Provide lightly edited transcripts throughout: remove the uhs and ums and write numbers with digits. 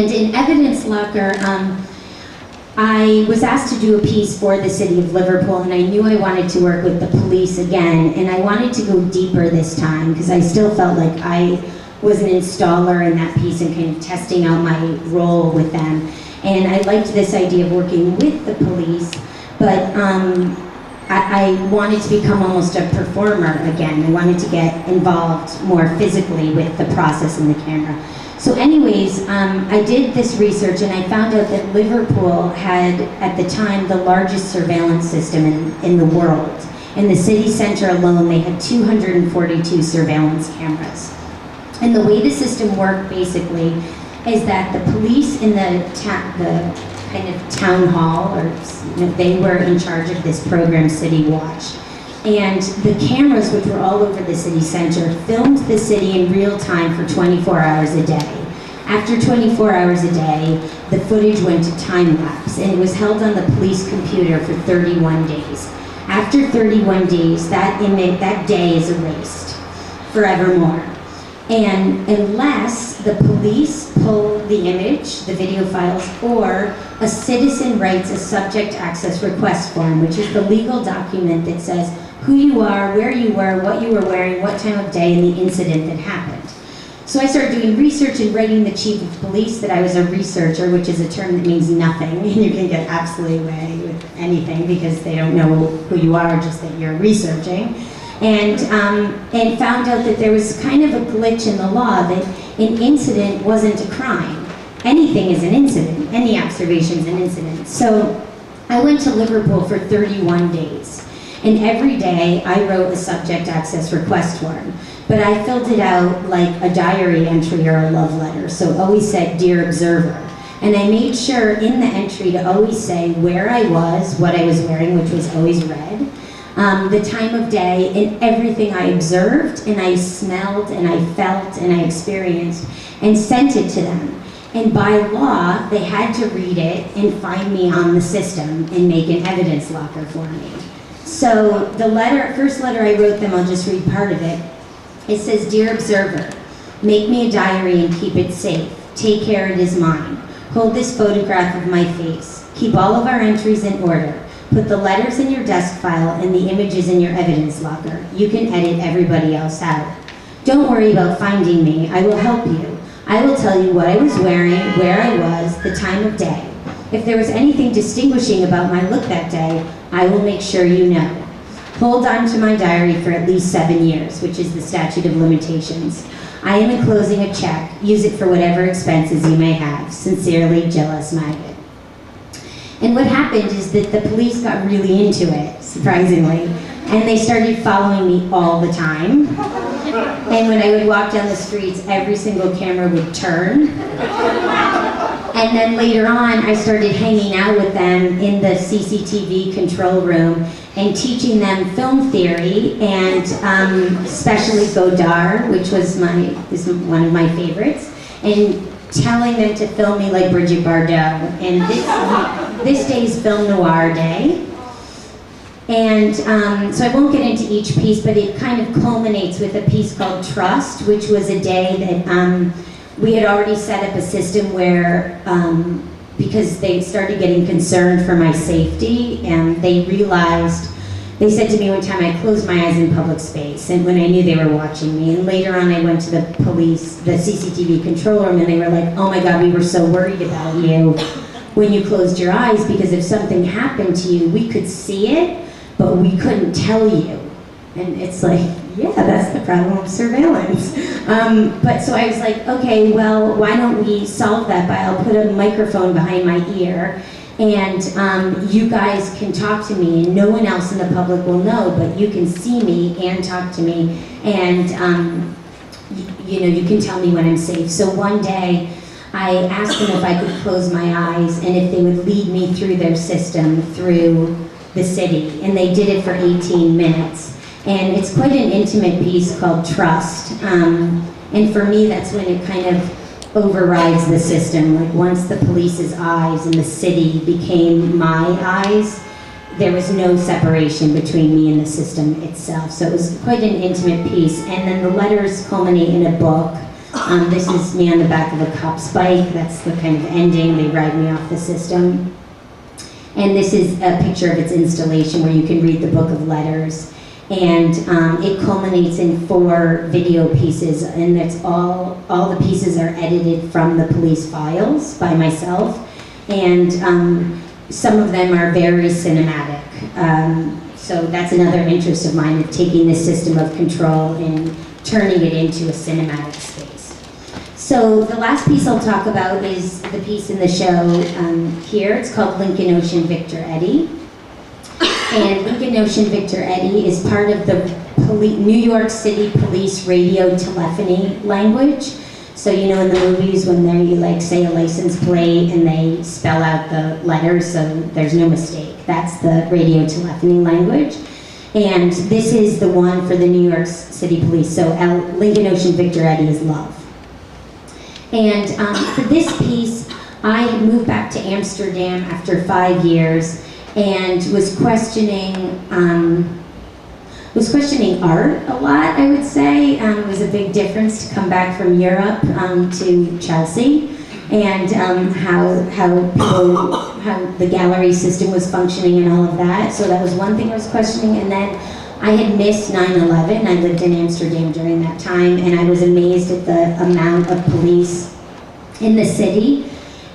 And in Evidence Locker, I was asked to do a piece for the city of Liverpool, and I knew I wanted to work with the police again, and I wanted to go deeper this time because I still felt like I was an installer in that piece and kind of testing out my role with them. And I liked this idea of working with the police, but I wanted to become almost a performer again. I wanted to get involved more physically with the process and the camera. So anyways, I did this research and I found out that Liverpool had, at the time, the largest surveillance system in the world. In the city center alone, they had 242 surveillance cameras. And the way the system worked, basically, is that the police in the kind of town hall, or they were in charge of this program, City Watch. And the cameras, which were all over the city center, filmed the city in real time for 24 hours a day. After 24 hours a day, the footage went to time lapse, and it was held on the police computer for 31 days. After 31 days, that day is erased forevermore. And unless the police pull the image, the video files, or a citizen writes a subject access request form, which is the legal document that says who you are, where you were, what you were wearing, what time of day, and the incident that happened. So I started doing research and writing the chief of police that I was a researcher, which is a term that means nothing, and you can get absolutely away with anything because they don't know who you are, just that you're researching. And found out that there was kind of a glitch in the law, that an incident wasn't a crime. Anything is an incident. Any observation is an incident. So I went to Liverpool for 31 days. And every day I wrote a subject access request form. But I filled it out like a diary entry or a love letter. So it always said, "Dear Observer." And I made sure in the entry to always say where I was, what I was wearing, which was always red, the time of day, and everything I observed, and I smelled, and I felt, and I experienced, and sent it to them. And by law, they had to read it and find me on the system and make an evidence locker for me. So the first letter I wrote them, I'll just read part of it. It says, "Dear Observer, make me a diary and keep it safe. Take care, it is mine. Hold this photograph of my face. Keep all of our entries in order. Put the letters in your desk file and the images in your evidence locker. You can edit everybody else out. Don't worry about finding me. I will help you. I will tell you what I was wearing, where I was, the time of day. If there was anything distinguishing about my look that day, I will make sure you know. Hold on to my diary for at least 7 years, which is the statute of limitations. I am enclosing a check. Use it for whatever expenses you may have. Sincerely, Jill Magid." And what happened is that the police got really into it, surprisingly, and they started following me all the time. And when I would walk down the streets, every single camera would turn. And then later on, I started hanging out with them in the CCTV control room and teaching them film theory, and especially Godard, which is one of my favorites, and telling them to film me like Bridget Bardot. And this day's Film Noir Day. And so I won't get into each piece, but it kind of culminates with a piece called Trust, which was a day that we had already set up a system where, because they started getting concerned for my safety, and they said to me one time, I closed my eyes in public space, and when I knew they were watching me. And later on I went to the police, the CCTV control room, and they were like, "Oh my God, we were so worried about you when you closed your eyes, because if something happened to you, we could see it, but we couldn't tell you." And it's like, yeah, that's the problem of surveillance. But so I was like, okay, well, why don't we solve that by, I'll put a microphone behind my ear, and you guys can talk to me, and no one else in the public will know, but you can see me and talk to me, and you can tell me when I'm safe. So one day, I asked them if I could close my eyes and if they would lead me through their system, through the city, and they did it for 18 minutes. And it's quite an intimate piece called Trust, and for me that's when it kind of overrides the system. Like once the police's eyes and the city became my eyes, there was no separation between me and the system itself. So it was quite an intimate piece. And then the letters culminate in a book This is me on the back of a cop's bike. That's the kind of ending. They ride me off the system. And this is a picture of its installation where you can read the book of letters. And it culminates in 4 video pieces, and that's all the pieces are edited from the police files by myself. And some of them are very cinematic. So that's another interest of mine, of taking this system of control and turning it into a cinematic space. So the last piece I'll talk about is the piece in the show here. It's called Lincoln Ocean Victor Eddy. And Lincoln Ocean Victor Eddy is part of the New York City police radio telephony language. So you know in the movies when they like say a license plate and they spell out the letters so there's no mistake. That's the radio telephony language. And this is the one for the New York City police. So Lincoln Ocean Victor Eddy is love. And for this piece, I moved back to Amsterdam after 5 years and was questioning art a lot, I would say. It was a big difference to come back from Europe to Chelsea, and how the gallery system was functioning and all of that. So that was one thing I was questioning. And then I had missed 9/11. I lived in Amsterdam during that time, and I was amazed at the amount of police in the city.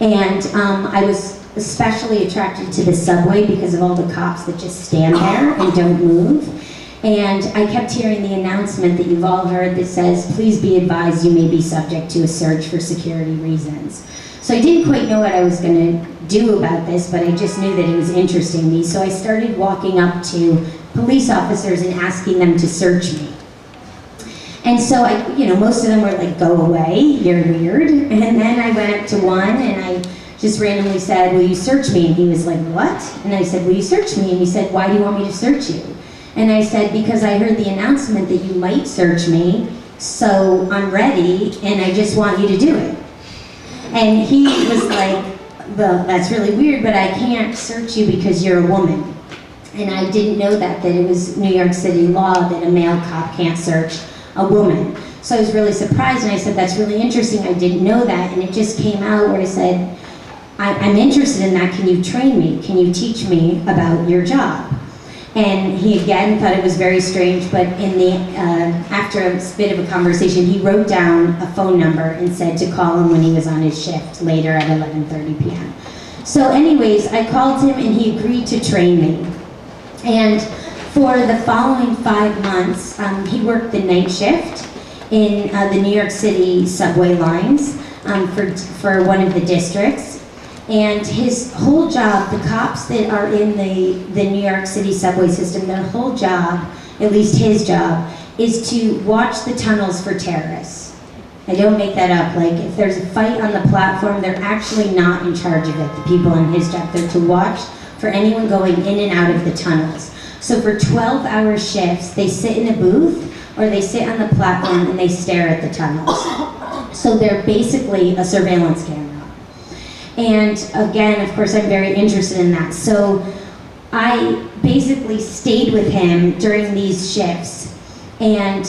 And I was especially attracted to the subway because of all the cops that just stand there and don't move. And I kept hearing the announcement that you've all heard that says, please be advised you may be subject to a search for security reasons. So I didn't quite know what I was going to do about this, but I just knew that it was interesting me. So I started walking up to police officers and asking them to search me. And so most of them were like, go away, you're weird. And then I went up to one and I just randomly said, will you search me? And he was like, what? And I said, will you search me? And he said, why do you want me to search you? And I said, because I heard the announcement that you might search me, so I'm ready, and I just want you to do it. And he was like, well, that's really weird, but I can't search you because you're a woman. And I didn't know that it was New York City law that a male cop can't search a woman. So I was really surprised, and I said, that's really interesting, I didn't know that. And it just came out where I said, I'm interested in that, can you train me? Can you teach me about your job? And he again thought it was very strange, but after a bit of a conversation, he wrote down a phone number and said to call him when he was on his shift later at 11:30 p.m. So anyways, I called him and he agreed to train me. And for the following 5 months, he worked the night shift in the New York City subway lines for one of the districts. And his whole job, the cops that are in the New York City subway system, their whole job, at least his job, is to watch the tunnels for terrorists. I don't make that up. Like, if there's a fight on the platform, they're actually not in charge of it, the people in his job. They're to watch for anyone going in and out of the tunnels. So for 12-hour shifts, they sit in a booth or they sit on the platform and they stare at the tunnels. So they're basically a surveillance camera. And again, of course, I'm very interested in that. So I basically stayed with him during these shifts and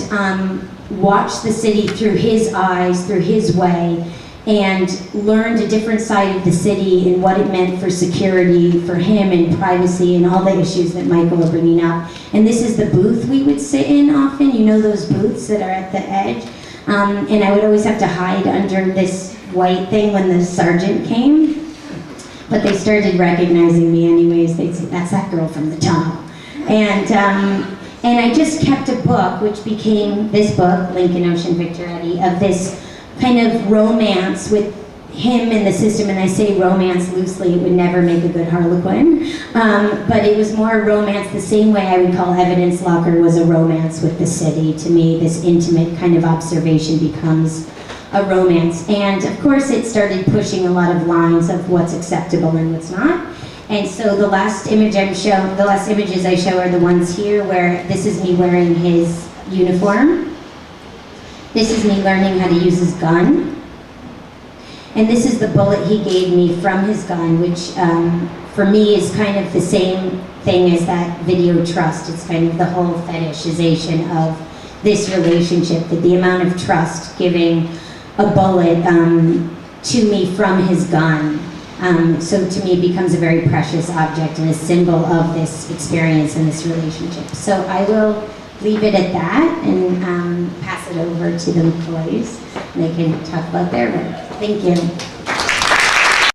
watched the city through his eyes, through his way, and learned a different side of the city and what it meant for security, for him, and privacy, and all the issues that Michael was bringing up. And this is the booth we would sit in often, you know those booths that are at the edge? And I would always have to hide under this white thing when the sergeant came. But they started recognizing me anyways. They'd say, that's that girl from the tunnel. And I just kept a book, which became this book, Lincoln Ocean Victor Eddy, of this kind of romance with him in the system. And I say romance loosely, it would never make a good Harlequin. But it was more romance the same way I would call Evidence Locker was a romance with the city. To me, this intimate kind of observation becomes a romance. And of course, it started pushing a lot of lines of what's acceptable and what's not. And so the last images I show are the ones here where this is me wearing his uniform. This is me learning how to use his gun. And this is the bullet he gave me from his gun, which for me is kind of the same thing as that video trust. It's kind of the whole fetishization of this relationship, that the amount of trust giving a bullet to me from his gun. So to me it becomes a very precious object and a symbol of this experience and this relationship. So I will leave it at that and pass it over to the McCoys, and they can talk about their work. Thank you.